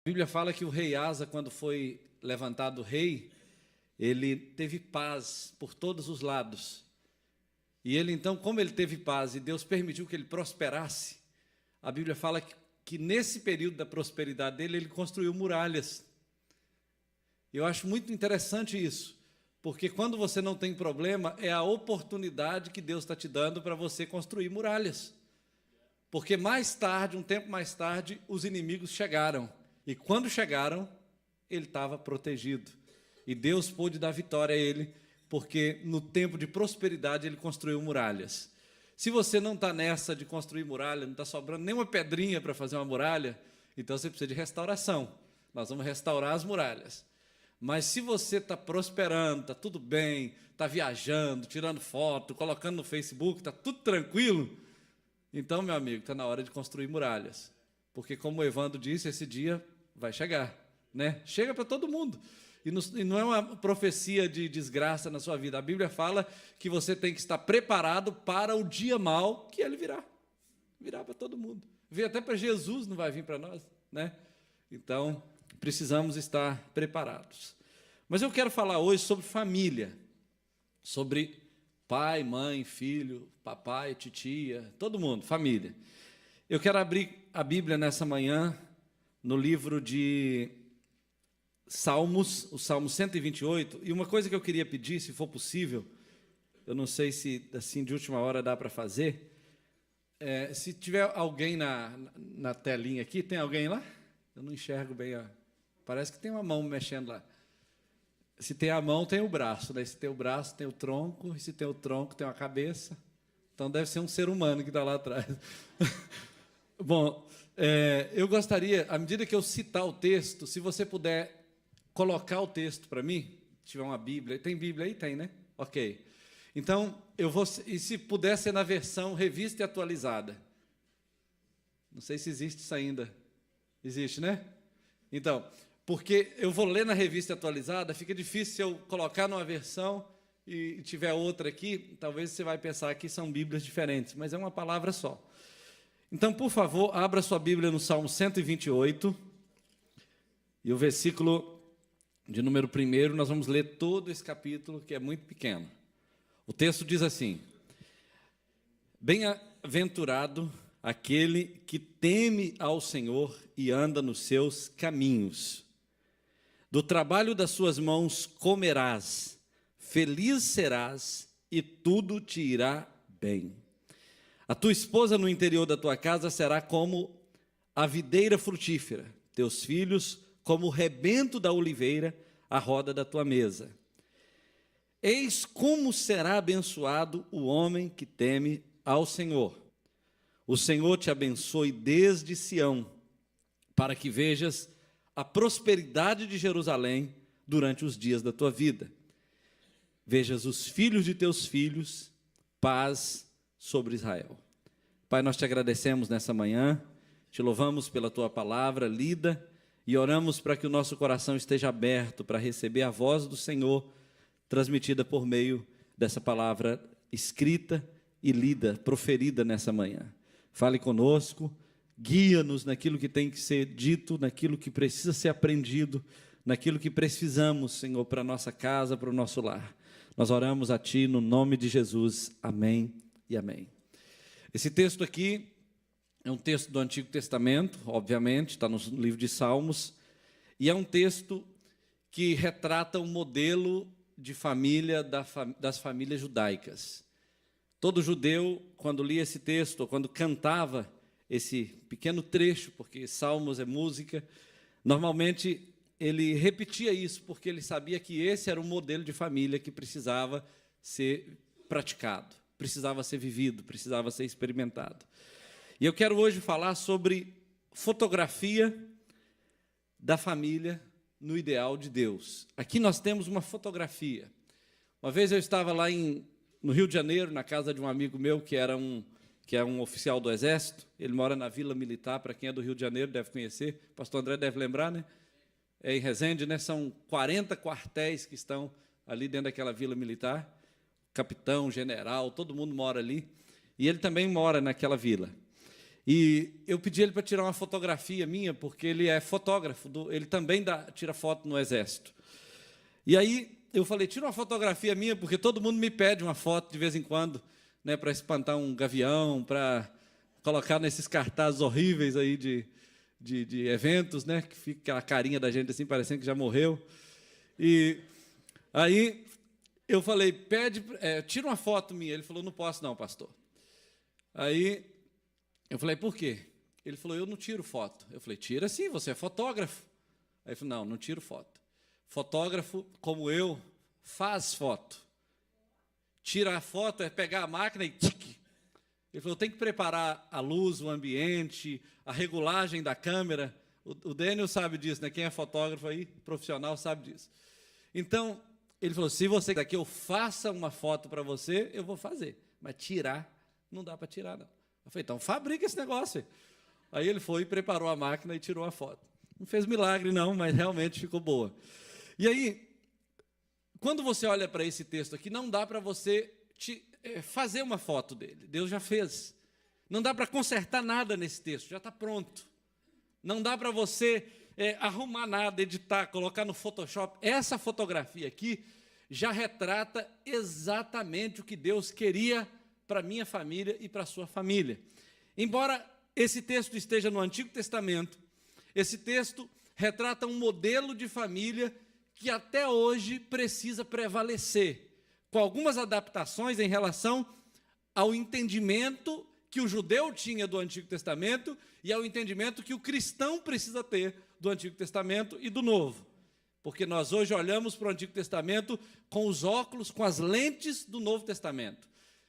A Bíblia fala que o rei Asa, quando foi levantado rei, ele teve paz por todos os lados. E ele, então, como ele teve paz e Deus permitiu que ele prosperasse, a Bíblia fala que nesse período da prosperidade dele, ele construiu muralhas. Eu acho muito interessante isso, porque quando você não tem problema, é a oportunidade que Deus está te dando para você construir muralhas. Porque mais tarde, um tempo mais tarde, os inimigos chegaram. E quando chegaram, ele estava protegido. E Deus pôde dar vitória a ele, porque no tempo de prosperidade ele construiu muralhas. Se você não está nessa de construir muralha, não está sobrando nenhuma pedrinha para fazer uma muralha, então você precisa de restauração. Nós vamos restaurar as muralhas. Mas se você está prosperando, está tudo bem, está viajando, tirando foto, colocando no Facebook, está tudo tranquilo, então, meu amigo, está na hora de construir muralhas. Porque, como o Evandro disse, esse dia vai chegar, né? Chega para todo mundo. E não é uma profecia de desgraça na sua vida. A Bíblia fala que você tem que estar preparado para o dia mau que ele virá. Virá para todo mundo. Veio até para Jesus, não vai vir para nós, né? Então, precisamos estar preparados. Mas eu quero falar hoje sobre família, sobre pai, mãe, filho, papai, titia, todo mundo, família. Eu quero abrir a Bíblia nessa manhã no livro de Salmos, o Salmo 128, e uma coisa que eu queria pedir, se for possível, eu não sei se assim de última hora dá para fazer, se tiver alguém na telinha aqui, tem alguém lá? Eu não enxergo bem, parece que tem uma mão mexendo lá. Se tem a mão, tem o braço, né? Se tem o braço, tem o tronco, e se tem o tronco, tem a cabeça. Então, deve ser um ser humano que está lá atrás. Bom, eu gostaria, à medida que eu citar o texto, se você puder colocar o texto para mim, se tiver uma Bíblia. Tem Bíblia aí? Tem, né? Ok. Então, e se puder ser na versão revista e atualizada. Não sei se existe isso ainda. Existe, né? Então, porque eu vou ler na revista atualizada, fica difícil se eu colocar numa versão e tiver outra aqui, talvez você vai pensar que são Bíblias diferentes, mas é uma palavra só. Então, por favor, abra sua Bíblia no Salmo 128, e o versículo de número 1, nós vamos ler todo esse capítulo, que é muito pequeno. O texto diz assim: Bem-aventurado aquele que teme ao Senhor e anda nos seus caminhos. Do trabalho das suas mãos comerás, feliz serás e tudo te irá bem. A tua esposa no interior da tua casa será como a videira frutífera, teus filhos como o rebento da oliveira à roda da tua mesa. Eis como será abençoado o homem que teme ao Senhor. O Senhor te abençoe desde Sião, para que vejas a prosperidade de Jerusalém durante os dias da tua vida. Vejas os filhos de teus filhos, paz sobre Israel. Pai, nós te agradecemos nessa manhã, te louvamos pela tua palavra lida e oramos para que o nosso coração esteja aberto para receber a voz do Senhor, transmitida por meio dessa palavra escrita e lida, proferida nessa manhã. Fale conosco, guia-nos naquilo que tem que ser dito, naquilo que precisa ser aprendido, naquilo que precisamos, Senhor, para a nossa casa, para o nosso lar. Nós oramos a Ti no nome de Jesus. Amém e amém. Esse texto aqui é um texto do Antigo Testamento, obviamente, está no livro de Salmos, e é um texto que retrata um modelo de família das famílias judaicas. Todo judeu, quando lia esse texto, ou quando cantava esse pequeno trecho, porque Salmos é música, normalmente ele repetia isso, porque ele sabia que esse era um modelo de família que precisava ser praticado, precisava ser vivido, precisava ser experimentado. E eu quero hoje falar sobre fotografia da família no ideal de Deus. Aqui nós temos uma fotografia. Uma vez eu estava lá no Rio de Janeiro, na casa de um amigo meu, que é um oficial do Exército. Ele mora na Vila Militar, para quem é do Rio de Janeiro deve conhecer. O pastor André deve lembrar, né? É em Resende, né? São 40 quartéis que estão ali dentro daquela Vila Militar. Capitão, general, todo mundo mora ali. E ele também mora naquela vila. E eu pedi ele para tirar uma fotografia minha, porque ele é fotógrafo, ele também tira foto no Exército. E aí eu falei, tira uma fotografia minha, porque todo mundo me pede uma foto de vez em quando, né, para espantar um gavião, para colocar nesses cartazes horríveis aí de eventos, né, que fica aquela carinha da gente assim, parecendo que já morreu. E aí eu falei, tira uma foto minha. Ele falou, não posso não, pastor. Aí eu falei, por quê? Ele falou, eu não tiro foto. Eu falei, tira sim, você é fotógrafo. Aí ele falou, não tiro foto. Fotógrafo, como eu, faz foto. Tirar a foto é pegar a máquina e tique. Ele falou, tem que preparar a luz, o ambiente, a regulagem da câmera. O Daniel sabe disso, né? Quem é fotógrafo aí, profissional, sabe disso. Então, ele falou, se você quer que eu faça uma foto para você, eu vou fazer. Mas tirar, não dá para tirar, não. Eu falei, então fabrica esse negócio. Aí ele foi e preparou a máquina e tirou a foto. Não fez milagre, não, mas realmente ficou boa. E aí, quando você olha para esse texto aqui, não dá para você fazer uma foto dele. Deus já fez. Não dá para consertar nada nesse texto, já está pronto. Não dá para você arrumar nada, editar, colocar no Photoshop. Essa fotografia aqui já retrata exatamente o que Deus queria para a minha família e para a sua família. Embora esse texto esteja no Antigo Testamento, esse texto retrata um modelo de família que até hoje precisa prevalecer, com algumas adaptações em relação ao entendimento que o judeu tinha do Antigo Testamento e ao entendimento que o cristão precisa ter do Antigo Testamento e do Novo. Porque nós hoje olhamos para o Antigo Testamento com os óculos, com as lentes do Novo Testamento.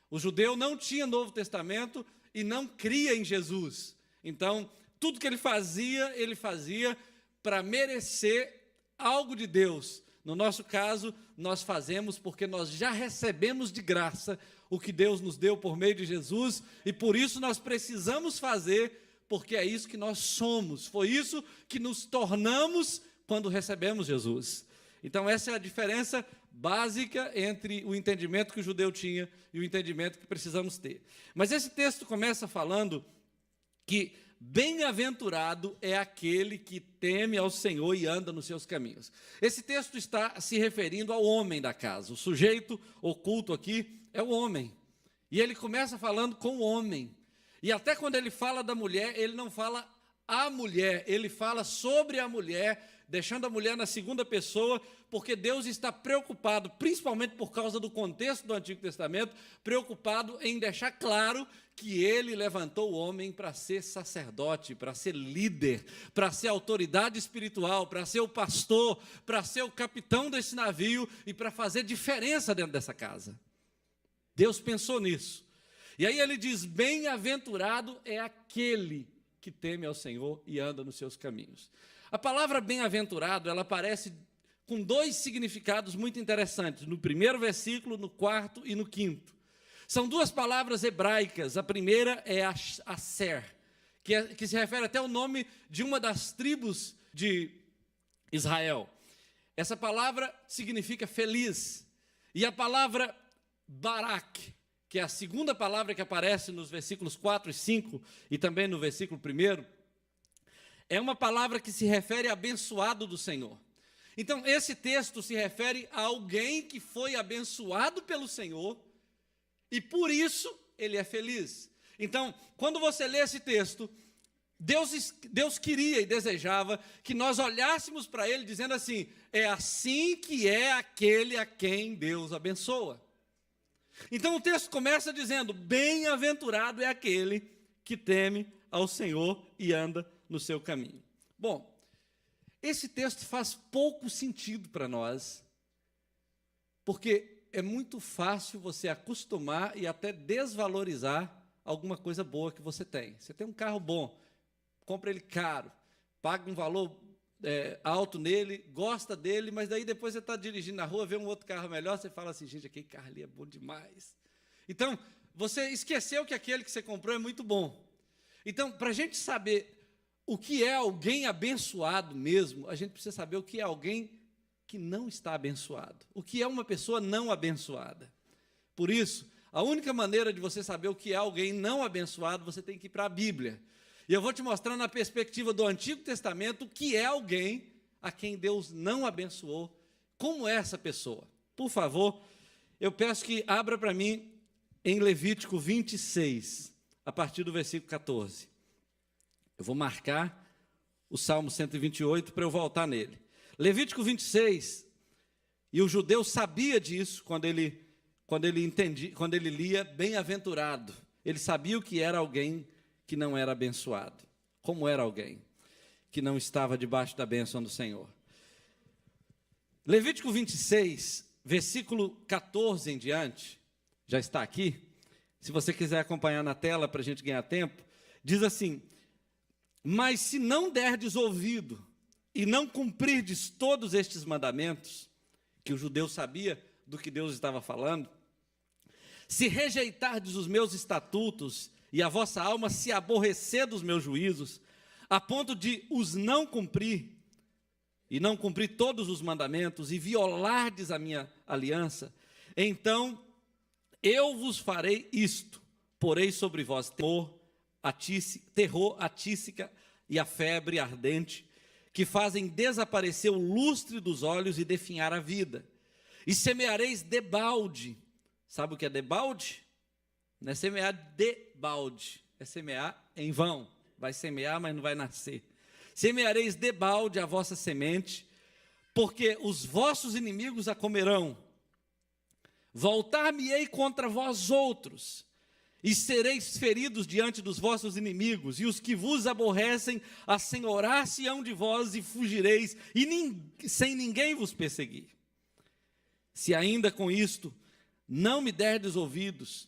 O judeu não tinha Novo Testamento e não cria em Jesus. Então, tudo que ele fazia para merecer algo de Deus. No nosso caso, nós fazemos porque nós já recebemos de graça o que Deus nos deu por meio de Jesus, e por isso nós precisamos fazer, porque é isso que nós somos. Foi isso que nos tornamos quando recebemos Jesus. Então, essa é a diferença básica entre o entendimento que o judeu tinha e o entendimento que precisamos ter. Mas esse texto começa falando que bem-aventurado é aquele que teme ao Senhor e anda nos seus caminhos. Esse texto está se referindo ao homem da casa. O sujeito oculto aqui é o homem. E ele começa falando com o homem. E até quando ele fala da mulher, ele não fala a mulher, ele fala sobre a mulher, deixando a mulher na segunda pessoa, porque Deus está preocupado, principalmente por causa do contexto do Antigo Testamento, preocupado em deixar claro que ele levantou o homem para ser sacerdote, para ser líder, para ser autoridade espiritual, para ser o pastor, para ser o capitão desse navio e para fazer diferença dentro dessa casa. Deus pensou nisso. E aí ele diz, bem-aventurado é aquele que teme ao Senhor e anda nos seus caminhos. A palavra bem-aventurado, ela aparece com dois significados muito interessantes, no primeiro versículo, no quarto e no quinto. São duas palavras hebraicas. A primeira é Aser, que se refere até ao nome de uma das tribos de Israel. Essa palavra significa feliz. E a palavra Barak, que é a segunda palavra que aparece nos versículos 4 e 5 e também no versículo 1, é uma palavra que se refere a abençoado do Senhor. Então, esse texto se refere a alguém que foi abençoado pelo Senhor e por isso ele é feliz. Então, quando você lê esse texto, Deus queria e desejava que nós olhássemos para ele dizendo assim, é assim que é aquele a quem Deus abençoa. Então o texto começa dizendo, bem-aventurado é aquele que teme ao Senhor e anda no seu caminho. Bom, esse texto faz pouco sentido para nós, porque é muito fácil você acostumar e até desvalorizar alguma coisa boa que você tem. Você tem um carro bom, compra ele caro, paga um valor alto nele, gosta dele, mas daí depois você está dirigindo na rua, vê um outro carro melhor, você fala assim, gente, aquele carro ali é bom demais. Então, você esqueceu que aquele que você comprou é muito bom. Então, para a gente saber o que é alguém abençoado mesmo, a gente precisa saber o que é alguém que não está abençoado. O que é uma pessoa não abençoada. Por isso, A única maneira de você saber o que é alguém não abençoado, você tem que ir para a Bíblia. E eu vou te mostrar na perspectiva do Antigo Testamento o que é alguém a quem Deus não abençoou. Como é essa pessoa? Por favor, eu peço que abra para mim em Levítico 26, a partir do versículo 14. Eu vou marcar o Salmo 128 para eu voltar nele. Levítico 26, e o judeu sabia disso quando ele lia bem-aventurado. Ele sabia o que era alguém que não era abençoado. Como era alguém que não estava debaixo da bênção do Senhor. Levítico 26, versículo 14 em diante, já está aqui. Se você quiser acompanhar na tela para a gente ganhar tempo, diz assim: mas se não derdes ouvido e não cumprirdes todos estes mandamentos, que o judeu sabia do que Deus estava falando, se rejeitardes os meus estatutos e a vossa alma se aborrecer dos meus juízos, a ponto de os não cumprir, e não cumprir todos os mandamentos, e violardes a minha aliança, então eu vos farei isto: porei sobre vós terror, a tísica e a febre ardente, que fazem desaparecer o lustre dos olhos e definhar a vida. E semeareis debalde. Sabe o que é debalde? Não é semear debalde, é semear em vão. Vai semear, mas não vai nascer. Semeareis debalde a vossa semente, porque os vossos inimigos a comerão. Voltar-me-ei contra vós outros, e sereis feridos diante dos vossos inimigos, e os que vos aborrecem assenhorar-se-ão de vós, e fugireis, e sem ninguém vos perseguir. Se ainda com isto não me derdes ouvidos,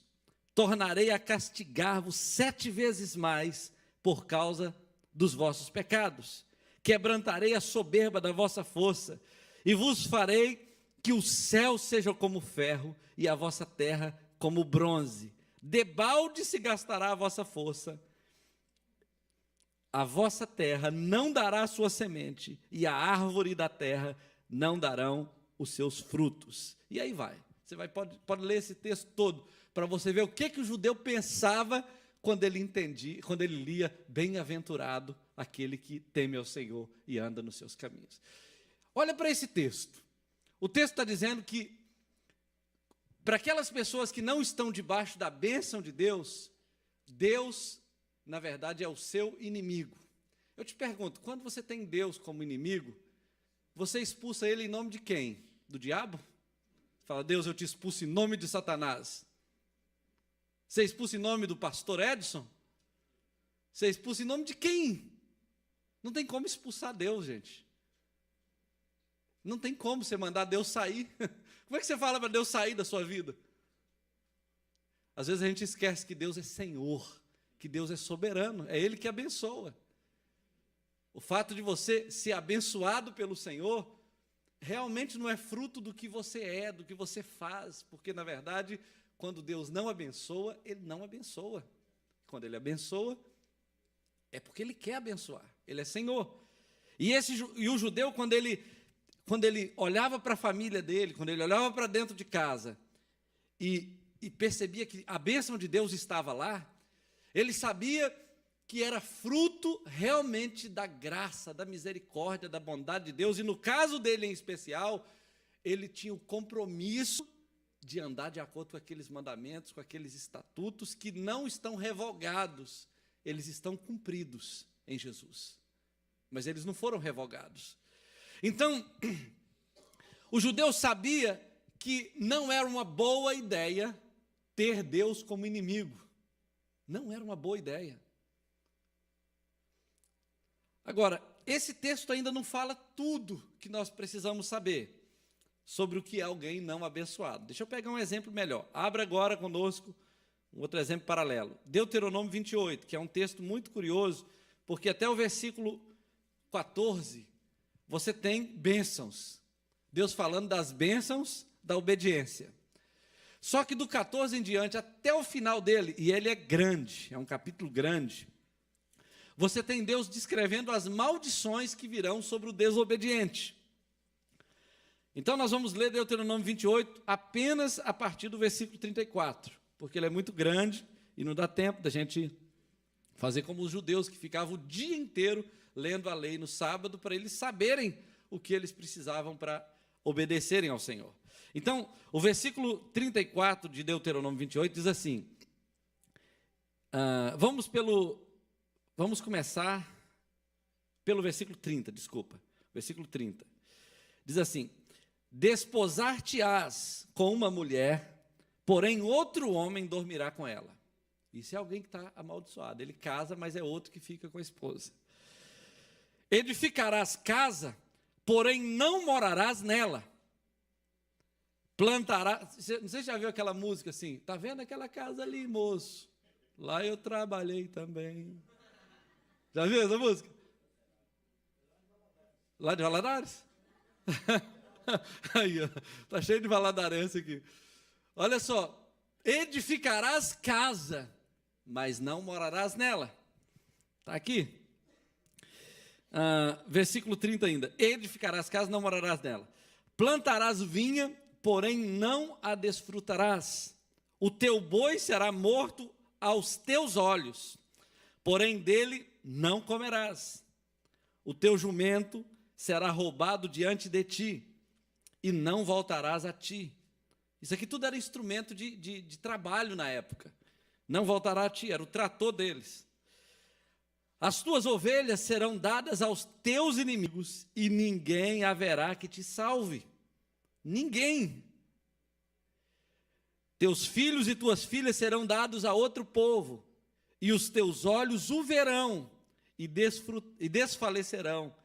tornarei a castigar-vos 7 vezes mais por causa dos vossos pecados. Quebrantarei a soberba da vossa força, e vos farei que o céu seja como ferro, e a vossa terra como bronze. Debalde se gastará a vossa força, a vossa terra não dará a sua semente, e a árvore da terra não darão os seus frutos. E aí vai. Você pode ler esse texto todo, para você ver o que o judeu pensava quando ele lia: bem-aventurado aquele que teme ao Senhor e anda nos seus caminhos. Olha para esse texto. O texto está dizendo que, para aquelas pessoas que não estão debaixo da bênção de Deus, Deus, na verdade, é o seu inimigo. Eu te pergunto, quando você tem Deus como inimigo, você expulsa ele em nome de quem? Do diabo? Fala: Deus, eu te expulso em nome de Satanás. Você expulsa em nome do pastor Edson? Você expulsa em nome de quem? Não tem como expulsar Deus, gente. Não tem como você mandar Deus sair. Como é que você fala para Deus sair da sua vida? Às vezes a gente esquece que Deus é Senhor, que Deus é soberano, é Ele que abençoa. O fato de você ser abençoado pelo Senhor realmente não é fruto do que você é, do que você faz, porque, na verdade, quando Deus não abençoa, Ele não abençoa. Quando Ele abençoa, é porque Ele quer abençoar, Ele é Senhor. E o judeu, quando ele olhava para a família dele, quando ele olhava para dentro de casa e percebia que a bênção de Deus estava lá, ele sabia que era fruto realmente da graça, da misericórdia, da bondade de Deus, e no caso dele em especial, ele tinha o compromisso de andar de acordo com aqueles mandamentos, com aqueles estatutos que não estão revogados, eles estão cumpridos em Jesus, mas eles não foram revogados. Então, o judeu sabia que não era uma boa ideia ter Deus como inimigo. Não era uma boa ideia. Agora, esse texto ainda não fala tudo que nós precisamos saber sobre o que é alguém não abençoado. Deixa eu pegar um exemplo melhor. Abra agora conosco um outro exemplo paralelo. Deuteronômio 28, que é um texto muito curioso, porque até o versículo 14... você tem bênçãos, Deus falando das bênçãos da obediência. Só que do 14 em diante, até o final dele, e ele é grande, é um capítulo grande, você tem Deus descrevendo as maldições que virão sobre o desobediente. Então nós vamos ler Deuteronômio 28 apenas a partir do versículo 34. porque ele é muito grande e não dá tempo da gente fazer como os judeus, que ficavam o dia inteiro lendo a lei no sábado, para eles saberem o que eles precisavam para obedecerem ao Senhor. Então, o versículo 34 de Deuteronômio 28 diz assim, vamos começar pelo versículo 30, desculpa, versículo 30. Diz assim, desposar-te-ás com uma mulher, porém outro homem dormirá com ela. Isso é alguém que está amaldiçoado, ele casa, mas é outro que fica com a esposa. Edificarás casa, porém não morarás nela. Plantarás, não sei se já viu aquela música assim, tá vendo aquela casa ali, moço? Lá eu trabalhei também. Já viu essa música? Lá de Valadares? Aí, ó, tá cheio de valadarense aqui. Olha só, edificarás casa, mas não morarás nela. Está aqui. Versículo 30 ainda. Edificarás casa, não morarás nela. Plantarás vinha, porém não a desfrutarás. O teu boi será morto aos teus olhos, porém dele não comerás. O teu jumento será roubado diante de ti, e não voltarás a ti. Isso aqui tudo era instrumento de trabalho na época. Não voltará a ti, era o trator deles. As tuas ovelhas serão dadas aos teus inimigos, e ninguém haverá que te salve. Ninguém. Teus filhos e tuas filhas serão dados a outro povo, e os teus olhos o verão, e desfalecerão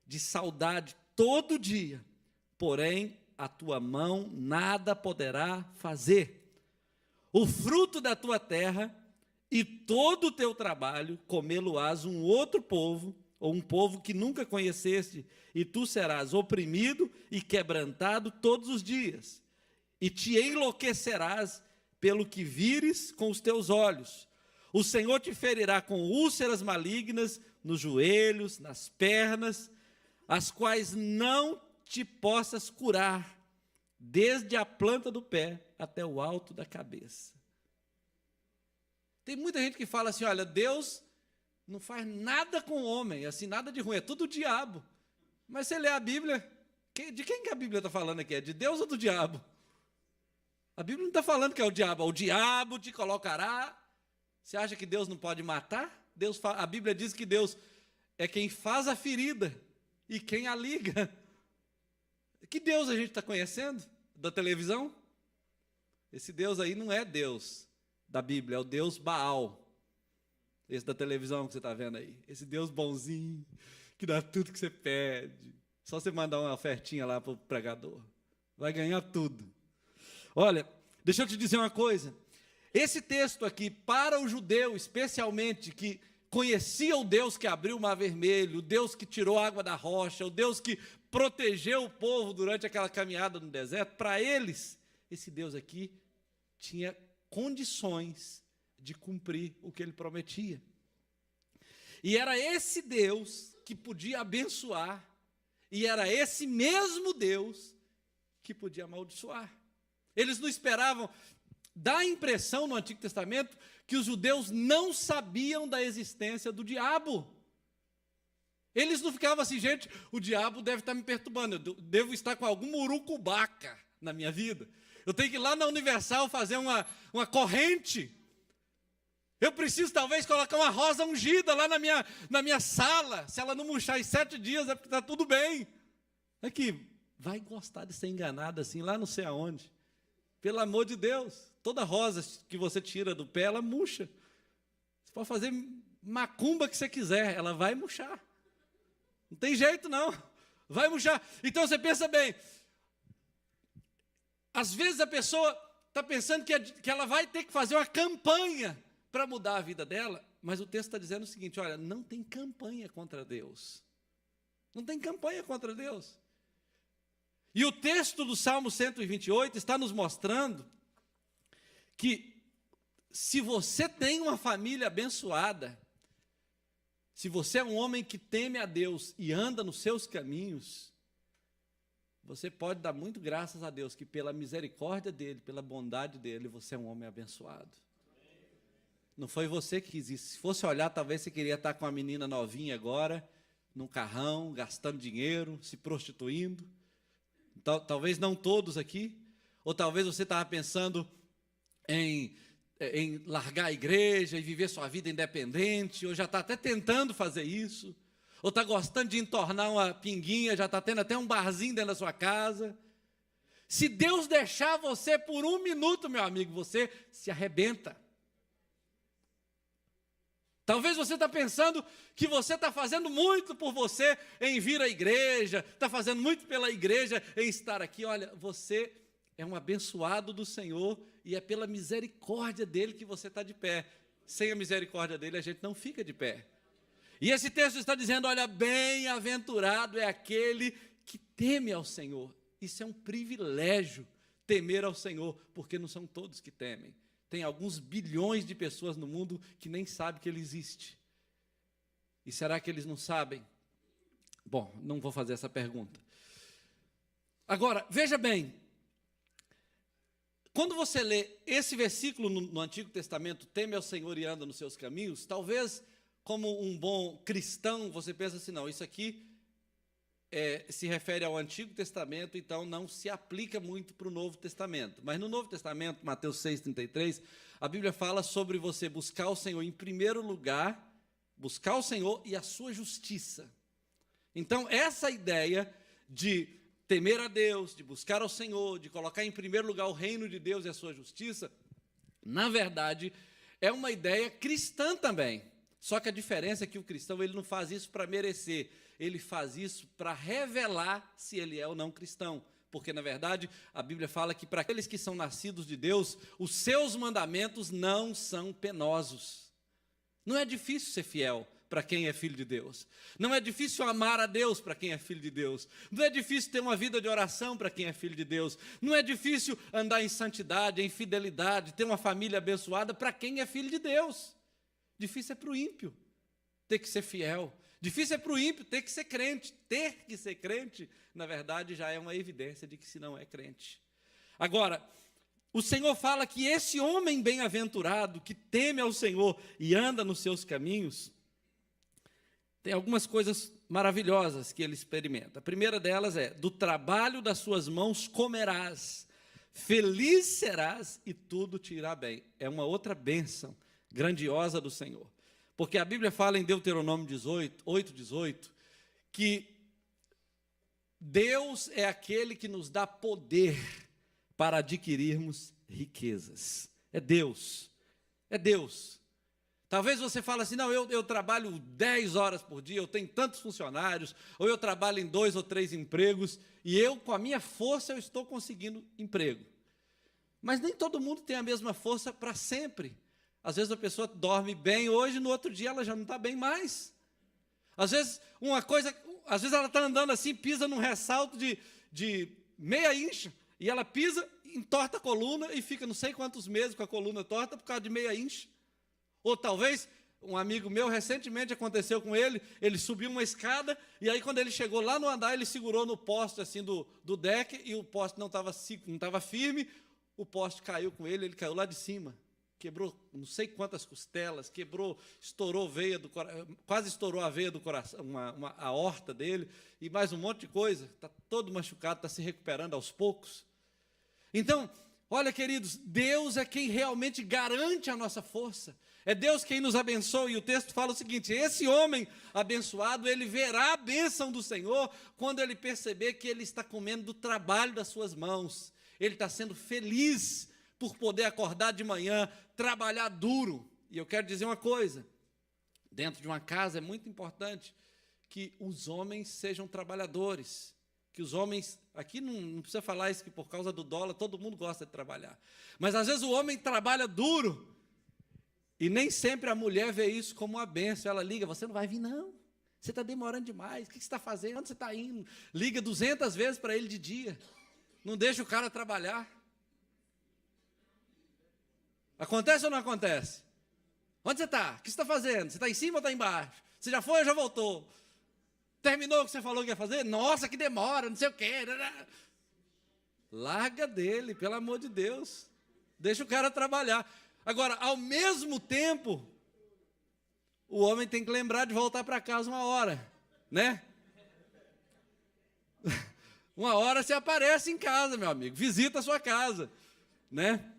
de saudade todo dia, porém a tua mão nada poderá fazer. O fruto da tua terra e todo o teu trabalho comê-lo-ás um outro povo, ou um povo que nunca conheceste, e tu serás oprimido e quebrantado todos os dias, e te enlouquecerás pelo que vires com os teus olhos. O Senhor te ferirá com úlceras malignas nos joelhos, nas pernas, as quais não te possas curar, desde a planta do pé até o alto da cabeça. Tem muita gente que fala assim, olha, Deus não faz nada com o homem, assim, nada de ruim, é tudo o diabo. Mas você lê a Bíblia, de quem que a Bíblia está falando aqui? É de Deus ou do diabo? A Bíblia não está falando que é o diabo te colocará. Você acha que Deus não pode matar? A Bíblia diz que Deus é quem faz a ferida e quem a liga. Que Deus a gente está conhecendo? Da televisão? Esse Deus aí não é Deus da Bíblia, é o Deus Baal. Esse da televisão que você está vendo aí. Esse Deus bonzinho, que dá tudo que você pede. Só você mandar uma ofertinha lá para o pregador. Vai ganhar tudo. Olha, deixa eu te dizer uma coisa. Esse texto aqui, para o judeu especialmente, que conhecia o Deus que abriu o mar vermelho, o Deus que tirou a água da rocha, o Deus que protegeu o povo durante aquela caminhada no deserto, para eles, esse Deus aqui tinha condições de cumprir o que ele prometia. E era esse Deus que podia abençoar, e era esse mesmo Deus que podia amaldiçoar. Eles não esperavam. Dá a impressão no Antigo Testamento que os judeus não sabiam da existência do diabo. Eles não ficavam assim, gente, o diabo deve estar me perturbando, eu devo estar com algum urucubaca na minha vida. Eu tenho que ir lá na Universal fazer uma corrente. Eu preciso talvez colocar uma rosa ungida lá na minha sala. Se ela não murchar em 7 dias é porque está tudo bem. Aqui, vai gostar de ser enganado assim lá não sei aonde. Pelo amor de Deus, toda rosa que você tira do pé, ela murcha. Você pode fazer macumba que você quiser, ela vai murchar. Não tem jeito não, vai murchar. Então você pensa bem, às vezes a pessoa está pensando que ela vai ter que fazer uma campanha para mudar a vida dela, mas o texto está dizendo o seguinte, olha, não tem campanha contra Deus. Não tem campanha contra Deus. E o texto do Salmo 128 está nos mostrando que se você tem uma família abençoada, se você é um homem que teme a Deus e anda nos seus caminhos, você pode dar muito graças a Deus que pela misericórdia dele, pela bondade dele, você é um homem abençoado. Não foi você que quis isso. Se fosse olhar, talvez você queria estar com uma menina novinha agora, num carrão, gastando dinheiro, se prostituindo. Talvez não todos aqui. Ou talvez você estava pensando em largar a igreja e viver sua vida independente, ou já está até tentando fazer isso. Ou está gostando de entornar uma pinguinha, já está tendo até um barzinho dentro da sua casa. Se Deus deixar você por um minuto, meu amigo, você se arrebenta. Talvez você está pensando que você está fazendo muito por você em vir à igreja, está fazendo muito pela igreja em estar aqui. Olha, você é um abençoado do Senhor e é pela misericórdia dEle que você está de pé. Sem a misericórdia dEle, a gente não fica de pé. E esse texto está dizendo, olha, bem-aventurado é aquele que teme ao Senhor. Isso é um privilégio, temer ao Senhor, porque não são todos que temem. Tem alguns bilhões de pessoas no mundo que nem sabem que Ele existe. E será que eles não sabem? Bom, não vou fazer essa pergunta. Agora, veja bem, quando você lê esse versículo no Antigo Testamento, teme ao Senhor e anda nos seus caminhos, talvez como um bom cristão, você pensa assim, não, isso aqui se refere ao Antigo Testamento, então não se aplica muito para o Novo Testamento. Mas no Novo Testamento, Mateus 6,33, a Bíblia fala sobre você buscar o Senhor em primeiro lugar, buscar o Senhor e a sua justiça. Então, essa ideia de temer a Deus, de buscar ao Senhor, de colocar em primeiro lugar o reino de Deus e a sua justiça, na verdade, é uma ideia cristã também. Só que a diferença é que o cristão ele não faz isso para merecer, ele faz isso para revelar se ele é ou não cristão. Porque, na verdade, a Bíblia fala que para aqueles que são nascidos de Deus, os seus mandamentos não são penosos. Não é difícil ser fiel para quem é filho de Deus. Não é difícil amar a Deus para quem é filho de Deus. Não é difícil ter uma vida de oração para quem é filho de Deus. Não é difícil andar em santidade, em fidelidade, ter uma família abençoada para quem é filho de Deus. Difícil é para o ímpio ter que ser fiel. Difícil é para o ímpio ter que ser crente. Ter que ser crente, na verdade, já é uma evidência de que se não é crente. Agora, o Senhor fala que esse homem bem-aventurado, que teme ao Senhor e anda nos seus caminhos, tem algumas coisas maravilhosas que ele experimenta. A primeira delas é, do trabalho das suas mãos comerás, feliz serás e tudo te irá bem. É uma outra bênção grandiosa do Senhor. Porque a Bíblia fala em Deuteronômio 8:18, que Deus é aquele que nos dá poder para adquirirmos riquezas. É Deus. É Deus. Talvez você fale assim, não, eu trabalho 10 horas por dia, eu tenho tantos funcionários, ou eu trabalho em 2 ou 3 empregos, e eu, com a minha força, eu estou conseguindo emprego. Mas nem todo mundo tem a mesma força para sempre. Às vezes a pessoa dorme bem hoje, no outro dia ela já não está bem mais. Às vezes ela está andando assim, pisa num ressalto de meia incha, e ela pisa, entorta a coluna e fica não sei quantos meses com a coluna torta por causa de meia incha. Ou talvez, um amigo meu, recentemente aconteceu com ele, ele subiu uma escada, e aí quando ele chegou lá no andar, ele segurou no poste assim do deck, e o poste não estava firme, o poste caiu com ele caiu lá de cima. Quebrou não sei quantas costelas, estourou veia do coração, quase estourou a veia do coração, a aorta dele, e mais um monte de coisa, está todo machucado, está se recuperando aos poucos. Então, olha, queridos, Deus é quem realmente garante a nossa força, é Deus quem nos abençoa, e o texto fala o seguinte, esse homem abençoado, ele verá a bênção do Senhor, quando ele perceber que ele está comendo do trabalho das suas mãos, ele está sendo feliz, por poder acordar de manhã, trabalhar duro. E eu quero dizer uma coisa, dentro de uma casa é muito importante que os homens sejam trabalhadores, que os homens, aqui não precisa falar isso que por causa do dólar todo mundo gosta de trabalhar, mas às vezes o homem trabalha duro, e nem sempre a mulher vê isso como uma bênção, ela liga, você não vai vir não, você está demorando demais, o que você está fazendo, onde você está indo? Liga 200 vezes para ele de dia, não deixa o cara trabalhar. Acontece ou não acontece? Onde você está? O que você está fazendo? Você está em cima ou está embaixo? Você já foi ou já voltou? Terminou o que você falou que ia fazer? Nossa, que demora, não sei o quê. Larga dele, pelo amor de Deus. Deixa o cara trabalhar. Agora, ao mesmo tempo, o homem tem que lembrar de voltar para casa uma hora, né? Uma hora você aparece em casa, meu amigo, visita a sua casa, né?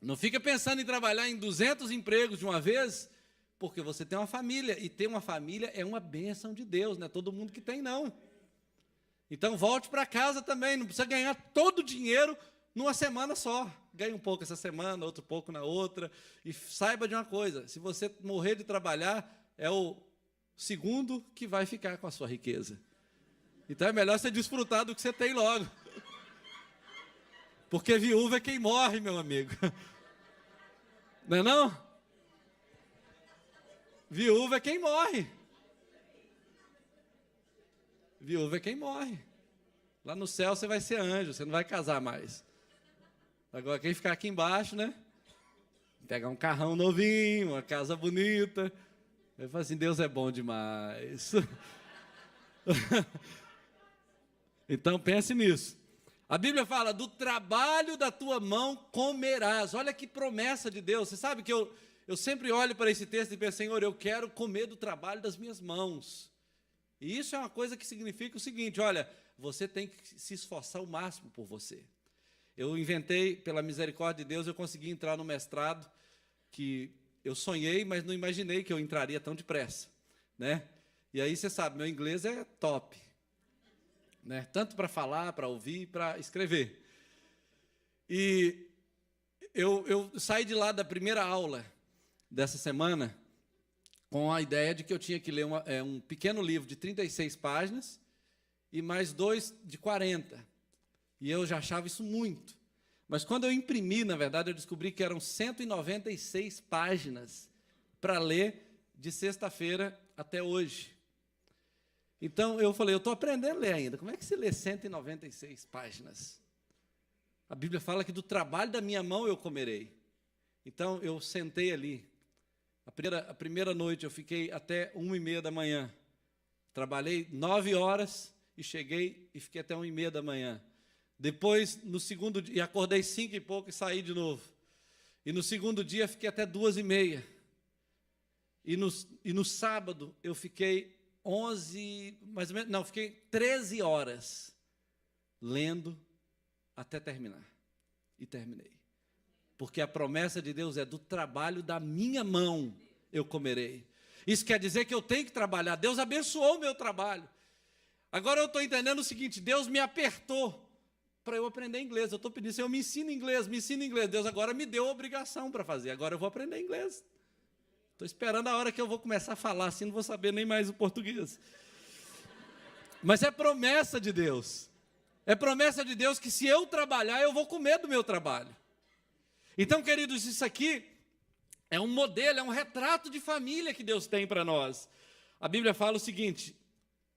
Não fica pensando em trabalhar em 200 empregos de uma vez, porque você tem uma família, e ter uma família é uma bênção de Deus, não é todo mundo que tem, não. Então, volte para casa também, não precisa ganhar todo o dinheiro numa semana só. Ganhe um pouco essa semana, outro pouco na outra, e saiba de uma coisa, se você morrer de trabalhar, é o segundo que vai ficar com a sua riqueza. Então, é melhor você desfrutar do que você tem logo. Porque viúva é quem morre, meu amigo. Não é não? Viúva é quem morre. Viúva é quem morre. Lá no céu você vai ser anjo, você não vai casar mais. Agora quem ficar aqui embaixo, né? Pegar um carrão novinho, uma casa bonita. Vai falar assim, Deus é bom demais. Então pense nisso. A Bíblia fala, do trabalho da tua mão comerás. Olha que promessa de Deus. Você sabe que eu sempre olho para esse texto e penso, Senhor, eu quero comer do trabalho das minhas mãos. E isso é uma coisa que significa o seguinte, olha, você tem que se esforçar o máximo por você. Eu inventei, pela misericórdia de Deus, eu consegui entrar no mestrado, que eu sonhei, mas não imaginei que eu entraria tão depressa, né? E aí, você sabe, meu inglês é top, né? Tanto para falar, para ouvir, para escrever. E eu saí de lá da primeira aula dessa semana com a ideia de que eu tinha que ler um pequeno livro de 36 páginas e mais 2 de 40. E eu já achava isso muito. Mas quando eu imprimi, na verdade, eu descobri que eram 196 páginas para ler de sexta-feira até hoje. Então, eu falei, eu estou aprendendo a ler ainda. Como é que se lê 196 páginas? A Bíblia fala que do trabalho da minha mão eu comerei. Então, eu sentei ali. A primeira noite eu fiquei até 1h30 da manhã. Trabalhei 9 horas e cheguei e fiquei até 1h30 da manhã. Depois, no segundo dia, acordei 5 e pouco e saí de novo. E no segundo dia fiquei até 2h30. E no sábado eu fiquei 11, mais ou menos, não, fiquei 13 horas lendo até terminar. E terminei. Porque a promessa de Deus é do trabalho da minha mão eu comerei. Isso quer dizer que eu tenho que trabalhar. Deus abençoou o meu trabalho. Agora eu estou entendendo o seguinte, Deus me apertou para eu aprender inglês. Eu estou pedindo, Senhor, me ensina inglês, me ensina inglês. Deus agora me deu a obrigação para fazer. Agora eu vou aprender inglês. Estou esperando a hora que eu vou começar a falar, assim não vou saber nem mais o português. Mas é promessa de Deus. É promessa de Deus que se eu trabalhar, eu vou comer do meu trabalho. Então, queridos, isso aqui é um modelo, é um retrato de família que Deus tem para nós. A Bíblia fala o seguinte,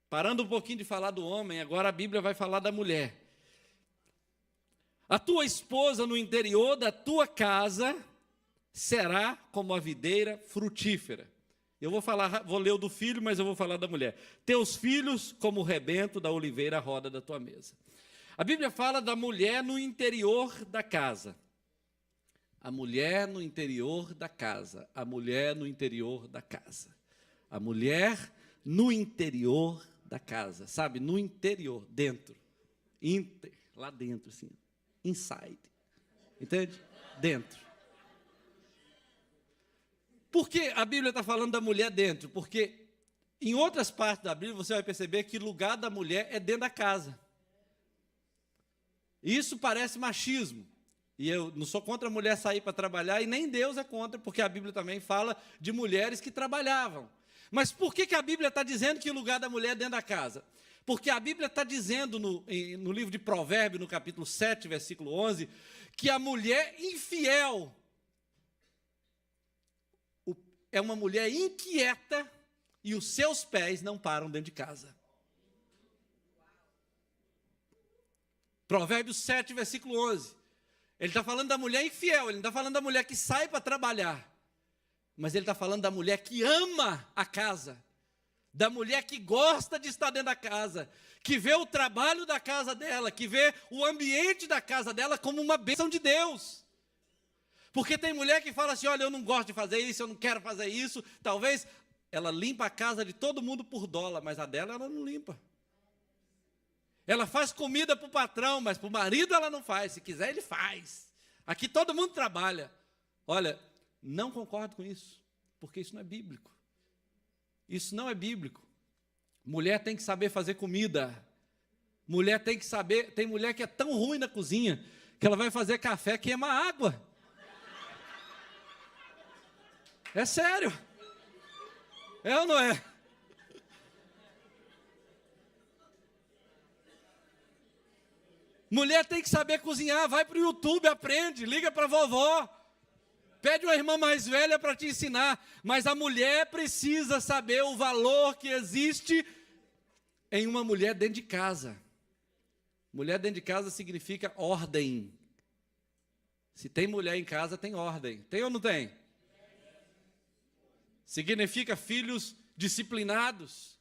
parando um pouquinho de falar do homem, agora a Bíblia vai falar da mulher. A tua esposa no interior da tua casa será como a videira frutífera. Eu vou ler o do filho, mas eu vou falar da mulher. Teus filhos como o rebento da oliveira à roda da tua mesa. A Bíblia fala da mulher no interior da casa. A mulher no interior da casa. A mulher no interior da casa. A mulher no interior da casa. Sabe, no interior, dentro. Lá dentro, assim. Inside. Entende? Dentro. Por que a Bíblia está falando da mulher dentro? Porque em outras partes da Bíblia você vai perceber que o lugar da mulher é dentro da casa. Isso parece machismo. E eu não sou contra a mulher sair para trabalhar, e nem Deus é contra, porque a Bíblia também fala de mulheres que trabalhavam. Mas por que a Bíblia está dizendo que o lugar da mulher é dentro da casa? Porque a Bíblia está dizendo no livro de Provérbios, no capítulo 7, versículo 11, que a mulher infiel é uma mulher inquieta e os seus pés não param dentro de casa. Provérbios 7, versículo 11. Ele está falando da mulher infiel, ele não está falando da mulher que sai para trabalhar. Mas ele está falando da mulher que ama a casa. da mulher que gosta de estar dentro da casa, que vê o trabalho da casa dela, que vê o ambiente da casa dela como uma bênção de Deus. Porque tem mulher que fala assim, olha, eu não gosto de fazer isso, eu não quero fazer isso. Talvez ela limpa a casa de todo mundo por dólar, mas a dela ela não limpa. Ela faz comida para o patrão, mas para o marido ela não faz. Se quiser, ele faz. Aqui todo mundo trabalha. Olha, não concordo com isso, porque isso não é bíblico. Isso não é bíblico. Mulher tem que saber fazer comida. Mulher tem que saber. Tem mulher que é tão ruim na cozinha que ela vai fazer café, queima água. É sério. É ou não é? Mulher tem que saber cozinhar, vai para o YouTube, aprende, liga para a vovó, pede uma irmã mais velha para te ensinar, mas a mulher precisa saber o valor que existe em uma mulher dentro de casa. Mulher dentro de casa significa ordem. Se tem mulher em casa, tem ordem. Tem ou não tem? Significa filhos disciplinados.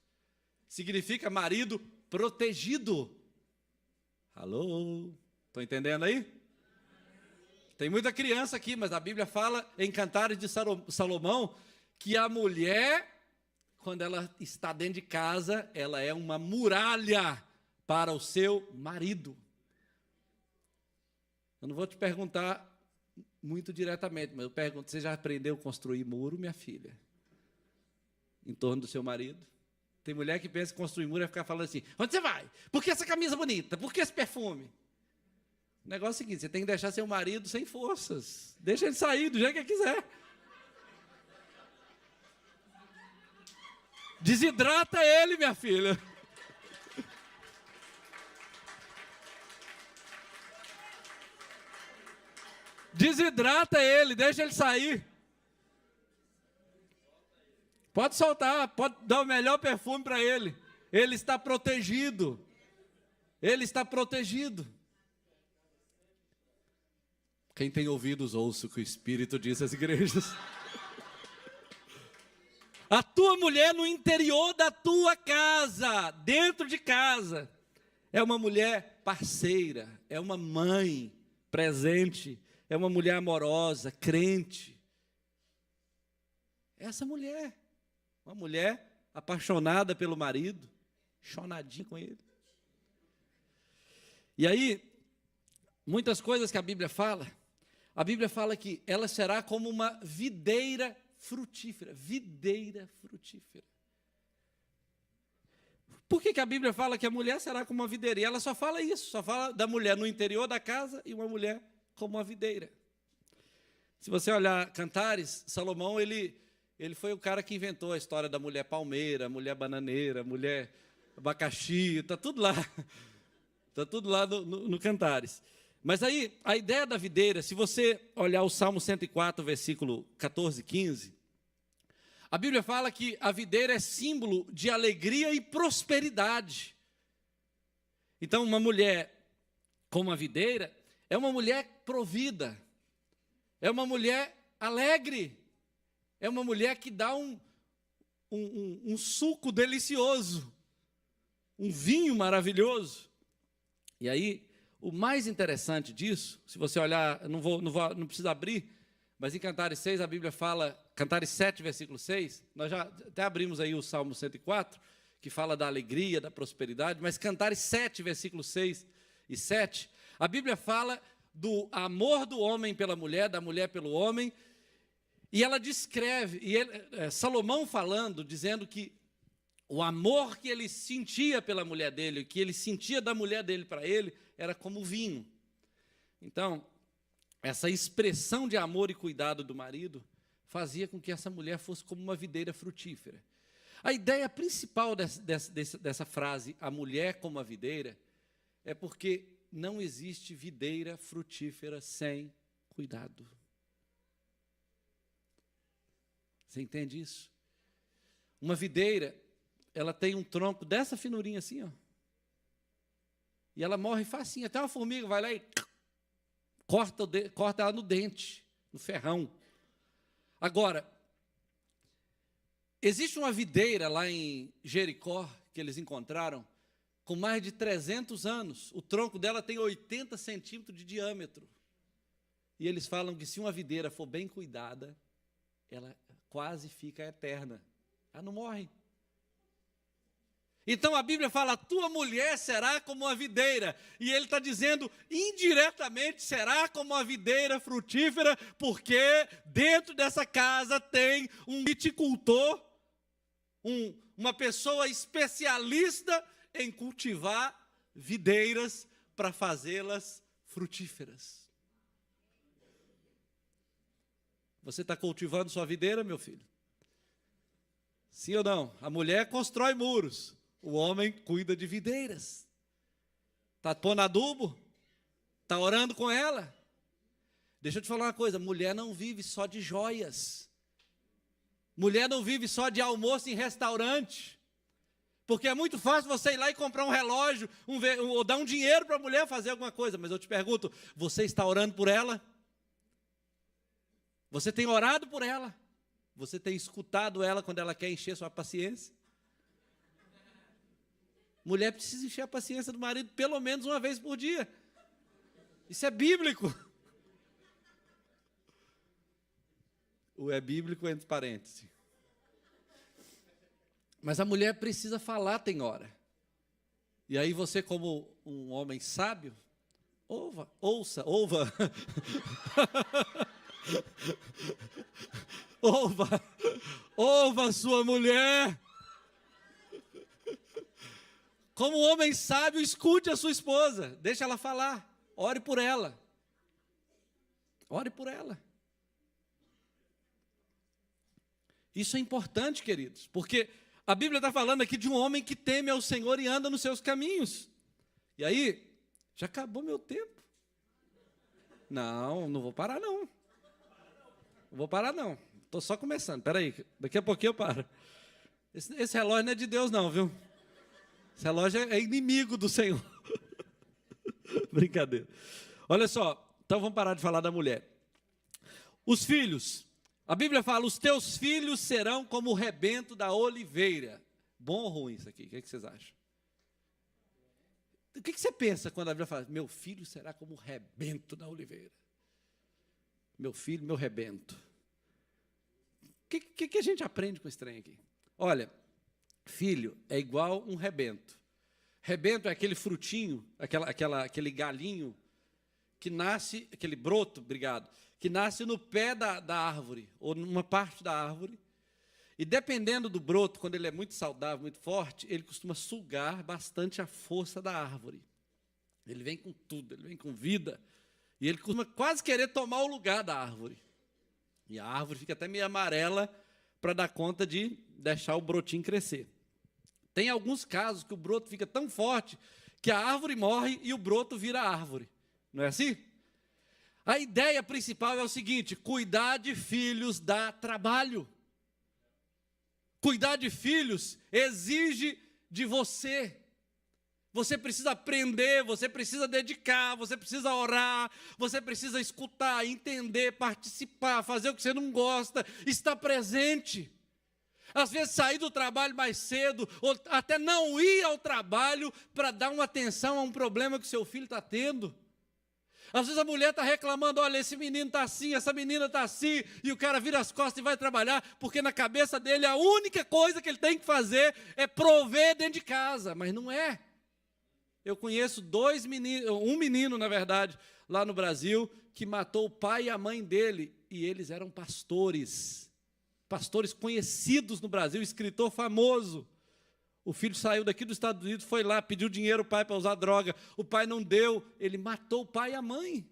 Significa marido protegido. Alô? Estão entendendo aí? Tem muita criança aqui, mas a Bíblia fala em Cantares de Salomão que a mulher, quando ela está dentro de casa, ela é uma muralha para o seu marido. Eu não vou te perguntar muito diretamente, mas eu pergunto, você já aprendeu a construir muro, minha filha? Em torno do seu marido? Tem mulher que pensa que construir muro é ficar falando assim, onde você vai? Por que essa camisa bonita? Por que esse perfume? O negócio é o seguinte, você tem que deixar seu marido sem forças. Deixa ele sair do jeito que ele quiser. Desidrata ele, minha filha. Desidrata ele, deixa ele sair. Pode soltar, pode dar o melhor perfume para ele. Ele está protegido. Ele está protegido. Quem tem ouvidos, ouça o que o Espírito diz às igrejas. A tua mulher no interior da tua casa, dentro de casa, é uma mulher parceira, é uma mãe presente, é uma mulher amorosa, crente. Essa mulher, uma mulher apaixonada pelo marido, chonadinha com ele. E aí, muitas coisas que a Bíblia fala que ela será como uma videira frutífera. Videira frutífera. Por que a Bíblia fala que a mulher será como uma videira? E ela só fala isso, só fala da mulher no interior da casa e uma mulher como uma videira. Se você olhar Cantares, Salomão, ele foi o cara que inventou a história da mulher palmeira, mulher bananeira, mulher abacaxi, está tudo lá. Está tudo lá no Cantares. Mas aí, a ideia da videira, se você olhar o Salmo 104, versículo 14 e 15, a Bíblia fala que a videira é símbolo de alegria e prosperidade. Então, uma mulher como a videira é uma mulher provida, é uma mulher alegre, é uma mulher que dá um suco delicioso, um vinho maravilhoso. E aí, o mais interessante disso, se você olhar, não precisa abrir, mas em Cantares 6 a Bíblia fala, Cantares 7, versículo 6, nós já até abrimos aí o Salmo 104, que fala da alegria, da prosperidade, mas Cantares 7, versículos 6 e 7, a Bíblia fala do amor do homem pela mulher, da mulher pelo homem, e ela descreve, Salomão falando, dizendo que o amor que ele sentia pela mulher dele, que ele sentia da mulher dele para ele, era como vinho. Então, essa expressão de amor e cuidado do marido fazia com que essa mulher fosse como uma videira frutífera. A ideia principal dessa frase, a mulher como a videira, é porque não existe videira frutífera sem cuidado. Você entende isso? Uma videira, ela tem um tronco dessa finurinha assim, ó. E ela morre facinho. Até uma formiga vai lá e corta ela no dente, no ferrão. Agora, Existe uma videira lá em Jericó, que eles encontraram, com mais de 300 anos. O tronco dela tem 80 centímetros de diâmetro. E eles falam que se uma videira for bem cuidada, ela quase fica eterna. Ela não morre. Então a Bíblia fala, a tua mulher será como uma videira. E ele está dizendo, indiretamente, será como uma videira frutífera, porque dentro dessa casa tem um viticultor, uma pessoa especialista em cultivar videiras para fazê-las frutíferas. Você está cultivando sua videira, meu filho? Sim ou não? A mulher constrói muros, o homem cuida de videiras. Está pondo adubo? Está orando com ela? Deixa eu te falar uma coisa, mulher não vive só de joias. Mulher não vive só de almoço em restaurante. Porque é muito fácil você ir lá e comprar um relógio, ou dar um dinheiro para a mulher fazer alguma coisa. Mas eu te pergunto, você está orando por ela? Você tem orado por ela? Você tem escutado ela quando ela quer encher sua paciência? Mulher precisa encher a paciência do marido pelo menos uma vez por dia. Isso é bíblico. O é bíblico entre parênteses. Mas a mulher precisa falar, tem hora. E aí você, como um homem sábio, ouça. Ouva sua mulher. Como um homem sábio, escute a sua esposa, deixa ela falar, ore por ela. Ore por ela. Isso é importante, queridos, porque a Bíblia está falando aqui de um homem que teme ao Senhor e anda nos seus caminhos. E aí, já acabou meu tempo. Não vou parar não. Não vou parar não. Estou só começando, espera aí, daqui a pouquinho eu paro. Esse relógio não é de Deus não, viu? Esse relógio é inimigo do Senhor. Brincadeira. Olha só, então vamos parar de falar da mulher. Os filhos. A Bíblia fala, os teus filhos serão como o rebento da oliveira. Bom ou ruim isso aqui? O que vocês acham? O que você pensa quando a Bíblia fala, meu filho será como o rebento da oliveira? Meu filho, meu rebento. O que a gente aprende com esse trem aqui? Olha, filho é igual um rebento. Rebento é aquele frutinho, aquele galinho que nasce, aquele broto, que nasce no pé da árvore, ou numa parte da árvore. E dependendo do broto, quando ele é muito saudável, muito forte, ele costuma sugar bastante a força da árvore. Ele vem com tudo, ele vem com vida. E ele costuma quase querer tomar o lugar da árvore. E a árvore fica até meio amarela para dar conta de deixar o brotinho crescer. Tem alguns casos que o broto fica tão forte que a árvore morre e o broto vira árvore. Não é assim? A ideia principal é o seguinte, cuidar de filhos dá trabalho. Cuidar de filhos exige de você. Você precisa aprender, você precisa dedicar, você precisa orar, você precisa escutar, entender, participar, fazer o que você não gosta, estar presente. Às vezes sair do trabalho mais cedo, ou até não ir ao trabalho para dar uma atenção a um problema que o seu filho está tendo. Às vezes a mulher está reclamando, olha, esse menino está assim, essa menina está assim, e o cara vira as costas e vai trabalhar, porque na cabeça dele a única coisa que ele tem que fazer é prover dentro de casa, mas não é. Eu conheço um menino, na verdade, lá no Brasil, que matou o pai e a mãe dele, e eles eram pastores conhecidos no Brasil, escritor famoso. O filho saiu daqui dos Estados Unidos, foi lá, pediu dinheiro ao pai para usar droga, o pai não deu, ele matou o pai e a mãe.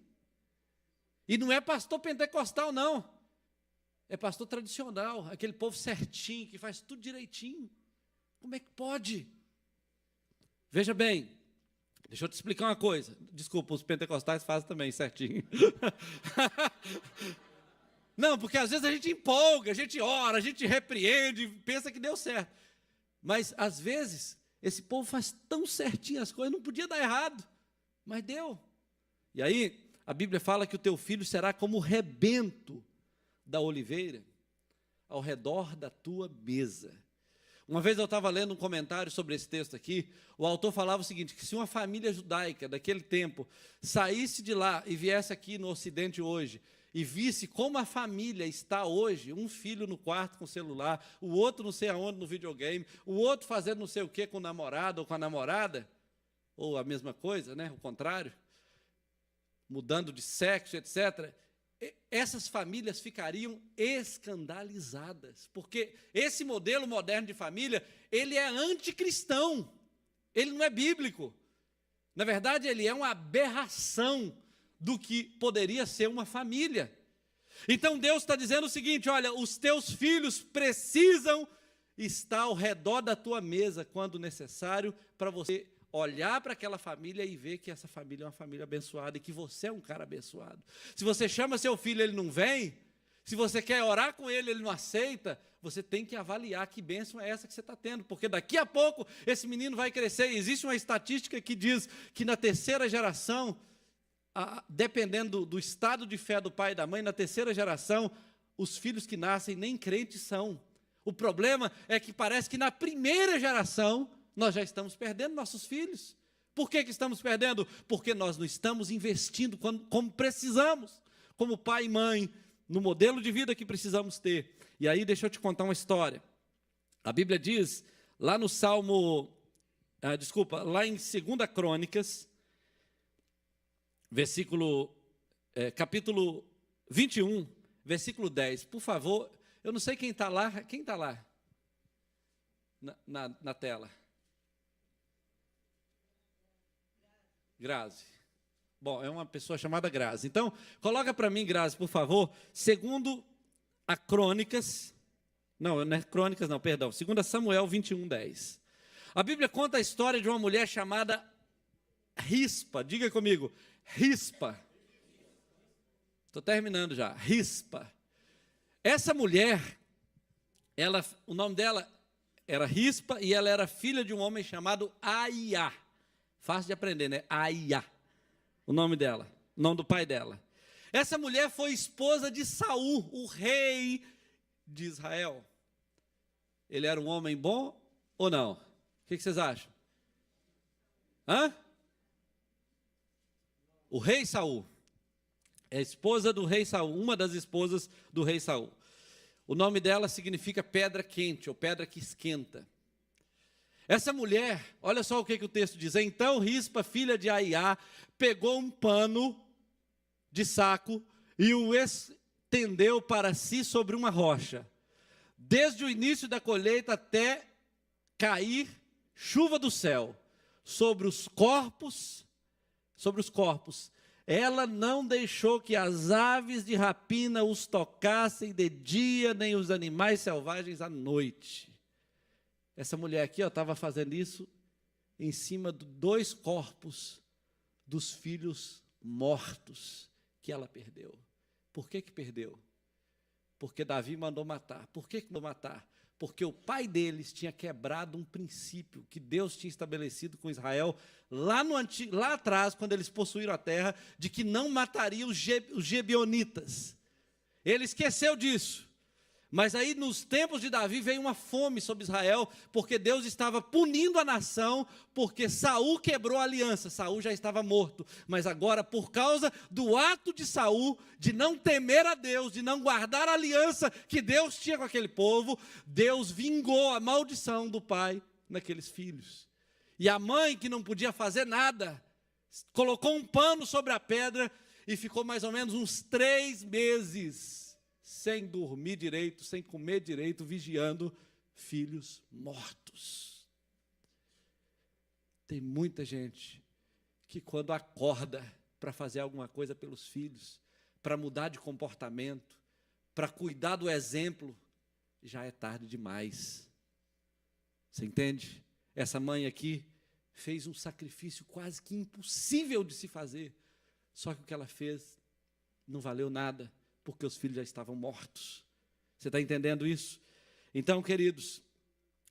E não é pastor pentecostal, não. É pastor tradicional, aquele povo certinho, que faz tudo direitinho. Como é que pode? Veja bem, deixa eu te explicar uma coisa. Desculpa, os pentecostais fazem também certinho. Não, porque às vezes a gente empolga, a gente ora, a gente repreende, pensa que deu certo. Mas, às vezes, esse povo faz tão certinho as coisas, não podia dar errado, mas deu. E aí, a Bíblia fala que o teu filho será como o rebento da oliveira. ao redor da tua mesa. Uma vez eu estava lendo um comentário sobre esse texto aqui, o autor falava o seguinte, que se uma família judaica daquele tempo saísse de lá e viesse aqui no Ocidente hoje, e visse como a família está hoje, um filho no quarto com o celular, o outro não sei aonde no videogame, o outro fazendo não sei o que com o namorado ou com a namorada, ou a mesma coisa, né, o contrário, mudando de sexo, etc., essas famílias ficariam escandalizadas, porque esse modelo moderno de família, ele é anticristão, ele não é bíblico. Na verdade, ele é uma aberração do que poderia ser uma família. Então Deus está dizendo o seguinte, olha, os teus filhos precisam estar ao redor da tua mesa quando necessário, para você olhar para aquela família e ver que essa família é uma família abençoada e que você é um cara abençoado. Se você chama seu filho, ele não vem, se você quer orar com ele, ele não aceita, você tem que avaliar que bênção é essa que você está tendo, porque daqui a pouco esse menino vai crescer. E existe uma estatística que diz que na terceira geração, dependendo do estado de fé do pai e da mãe, na terceira geração, os filhos que nascem nem crentes são. O problema é que parece que na primeira geração, nós já estamos perdendo nossos filhos. Por que estamos perdendo? Porque nós não estamos investindo como precisamos, como pai e mãe, no modelo de vida que precisamos ter. E aí, deixa eu te contar uma história. A Bíblia diz, lá no lá em 2 Crônicas, capítulo 21, versículo 10. Por favor, eu não sei quem está lá. Quem está lá? Na tela. Grazi. Bom, é uma pessoa chamada Grazi. Então, coloca para mim, Grazi, por favor, 2 Crônicas, não é Crônicas não, perdão, 2 Samuel 21:10. A Bíblia conta a história de uma mulher chamada Rispa, diga comigo, Rispa. Estou terminando já, Rispa. Essa mulher, o nome dela era Rispa e ela era filha de um homem chamado Aiá. Fácil de aprender, né? Aiá, o nome dela, o nome do pai dela. Essa mulher foi esposa de Saul, o rei de Israel. Ele era um homem bom ou não? O que vocês acham? O rei Saul. É a esposa do rei Saul, uma das esposas do rei Saul. O nome dela significa pedra quente, ou pedra que esquenta. Essa mulher, olha só o que o texto diz. Então Rispa, filha de Aiá, pegou um pano de saco e o estendeu para si sobre uma rocha. Desde o início da colheita até cair chuva do céu sobre os corpos, ela não deixou que as aves de rapina os tocassem de dia, nem os animais selvagens à noite. Essa mulher aqui estava fazendo isso em cima de 2 corpos dos filhos mortos que ela perdeu. Por que perdeu? Porque Davi mandou matar. Por que mandou matar? Porque o pai deles tinha quebrado um princípio que Deus tinha estabelecido com Israel lá atrás, quando eles possuíram a terra, de que não mataria os Gebionitas. Ele esqueceu disso. Mas aí, nos tempos de Davi, veio uma fome sobre Israel, porque Deus estava punindo a nação, porque Saul quebrou a aliança. Saul já estava morto, mas agora, por causa do ato de Saul, de não temer a Deus, de não guardar a aliança que Deus tinha com aquele povo, Deus vingou a maldição do pai naqueles filhos. E a mãe, que não podia fazer nada, colocou um pano sobre a pedra e ficou mais ou menos uns 3 meses sem dormir direito, sem comer direito, vigiando filhos mortos. Tem muita gente que quando acorda para fazer alguma coisa pelos filhos, para mudar de comportamento, para cuidar do exemplo, já é tarde demais. Você entende? Essa mãe aqui fez um sacrifício quase que impossível de se fazer, só que o que ela fez não valeu nada, porque os filhos já estavam mortos. Você está entendendo isso? Então, queridos,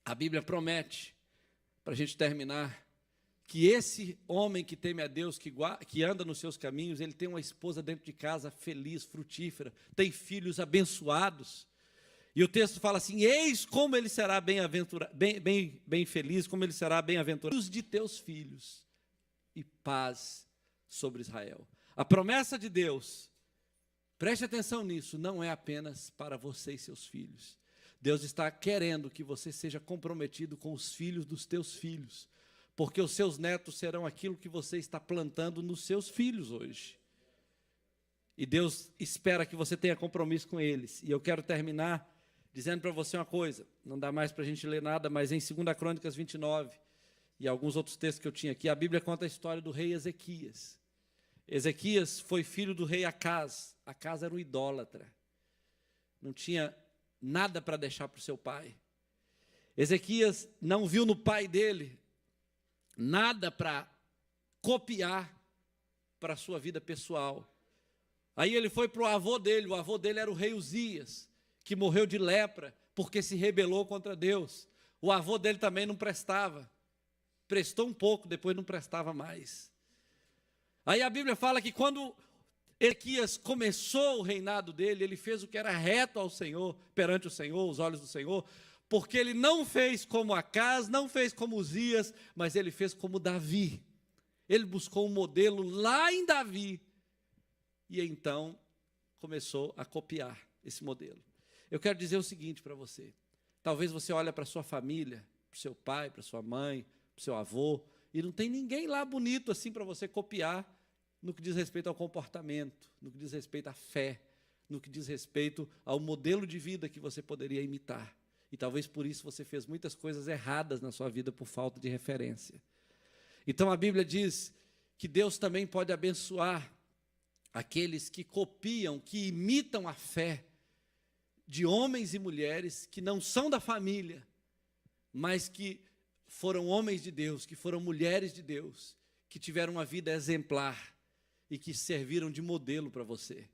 a Bíblia promete, para a gente terminar, que esse homem que teme a Deus, que anda nos seus caminhos, ele tem uma esposa dentro de casa feliz, frutífera, tem filhos abençoados. E o texto fala assim: eis como ele será bem feliz, como ele será bem-aventurado de teus filhos, e paz sobre Israel. A promessa de Deus, preste atenção nisso, não é apenas para você e seus filhos. Deus está querendo que você seja comprometido com os filhos dos teus filhos, porque os seus netos serão aquilo que você está plantando nos seus filhos hoje. E Deus espera que você tenha compromisso com eles. E eu quero terminar dizendo para você uma coisa, não dá mais para a gente ler nada, mas em 2 Crônicas 29, e alguns outros textos que eu tinha aqui, a Bíblia conta a história do rei Ezequias. Ezequias foi filho do rei Acaz. Acaz era um idólatra, não tinha nada para deixar para o seu pai. Ezequias não viu no pai dele nada para copiar para a sua vida pessoal. Aí ele foi para o avô dele era o rei Uzias, que morreu de lepra, porque se rebelou contra Deus. O avô dele também não prestava, prestou um pouco, depois não prestava mais. Aí a Bíblia fala que quando Ezequias começou o reinado dele, ele fez o que era reto ao Senhor, perante o Senhor, os olhos do Senhor, porque ele não fez como Acaz, não fez como Uzias, mas ele fez como Davi. Ele buscou um modelo lá em Davi, e então começou a copiar esse modelo. Eu quero dizer o seguinte para você, talvez você olhe para a sua família, para o seu pai, para a sua mãe, para o seu avô, e não tem ninguém lá bonito assim para você copiar, no que diz respeito ao comportamento, no que diz respeito à fé, no que diz respeito ao modelo de vida que você poderia imitar. E talvez por isso você fez muitas coisas erradas na sua vida por falta de referência. Então a Bíblia diz que Deus também pode abençoar aqueles que copiam, que imitam a fé de homens e mulheres que não são da família, mas que foram homens de Deus, que foram mulheres de Deus, que tiveram uma vida exemplar e que serviram de modelo para você.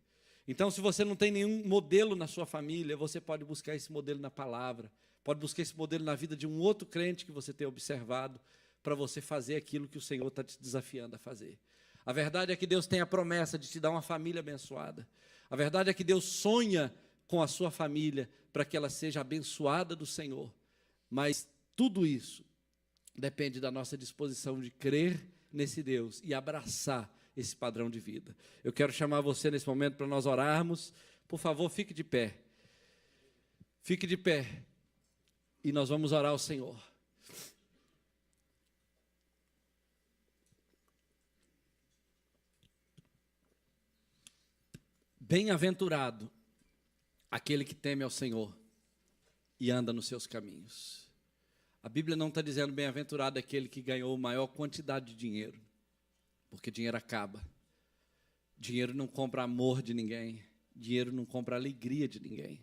Então, se você não tem nenhum modelo na sua família, você pode buscar esse modelo na palavra, pode buscar esse modelo na vida de um outro crente que você tenha observado, para você fazer aquilo que o Senhor está te desafiando a fazer. A verdade é que Deus tem a promessa de te dar uma família abençoada. A verdade é que Deus sonha com a sua família para que ela seja abençoada do Senhor. Mas tudo isso depende da nossa disposição de crer nesse Deus e abraçar esse padrão de vida. Eu quero chamar você nesse momento para nós orarmos. Por favor, fique de pé. Fique de pé. E nós vamos orar ao Senhor. Bem-aventurado aquele que teme ao Senhor e anda nos seus caminhos. A Bíblia não está dizendo bem-aventurado aquele que ganhou maior quantidade de dinheiro, porque dinheiro acaba. Dinheiro não compra amor de ninguém, dinheiro não compra alegria de ninguém.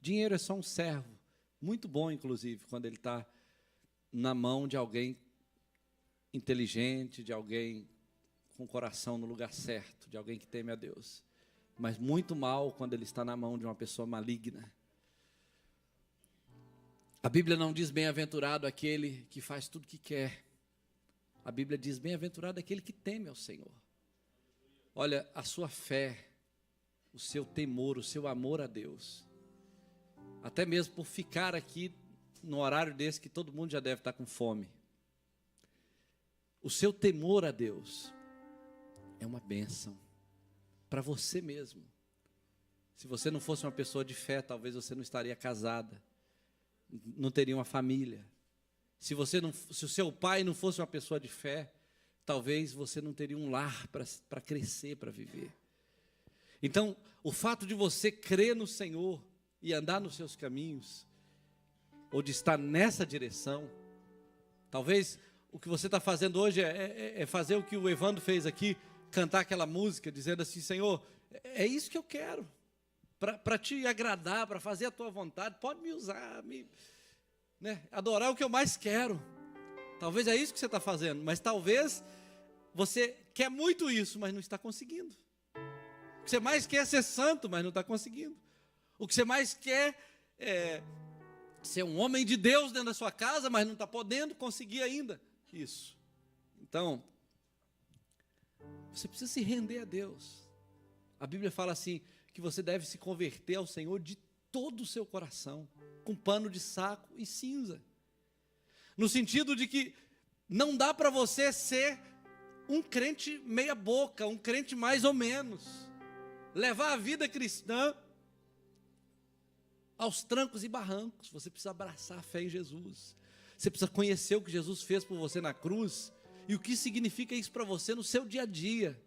Dinheiro é só um servo, muito bom inclusive, quando ele está na mão de alguém inteligente, de alguém com o coração no lugar certo, de alguém que teme a Deus. Mas muito mal quando ele está na mão de uma pessoa maligna. A Bíblia não diz bem-aventurado aquele que faz tudo o que quer. A Bíblia diz bem-aventurado aquele que teme ao Senhor. Olha, a sua fé, o seu temor, o seu amor a Deus, até mesmo por ficar aqui no horário desse que todo mundo já deve estar com fome. O seu temor a Deus é uma bênção para você mesmo. Se você não fosse uma pessoa de fé, talvez você não estaria casada, não teria uma família. Se o seu pai não fosse uma pessoa de fé, talvez você não teria um lar para crescer, para viver. Então, o fato de você crer no Senhor e andar nos seus caminhos, ou de estar nessa direção, talvez o que você está fazendo hoje é fazer o que o Evandro fez aqui, cantar aquela música, dizendo assim: Senhor, é isso que eu quero, para te agradar, para fazer a tua vontade, pode me usar, adorar o que eu mais quero. Talvez é isso que você está fazendo, mas talvez você quer muito isso, mas não está conseguindo. O que você mais quer é ser santo, mas não está conseguindo. O que você mais quer é ser um homem de Deus dentro da sua casa, mas não está podendo conseguir ainda isso. Então, você precisa se render a Deus. A Bíblia fala assim, que você deve se converter ao Senhor de todo o seu coração, com pano de saco e cinza. No sentido de que não dá para você ser um crente meia boca, um crente mais ou menos. Levar a vida cristã aos trancos e barrancos. Você precisa abraçar a fé em Jesus. Você precisa conhecer o que Jesus fez por você na cruz e o que significa isso para você no seu dia a dia.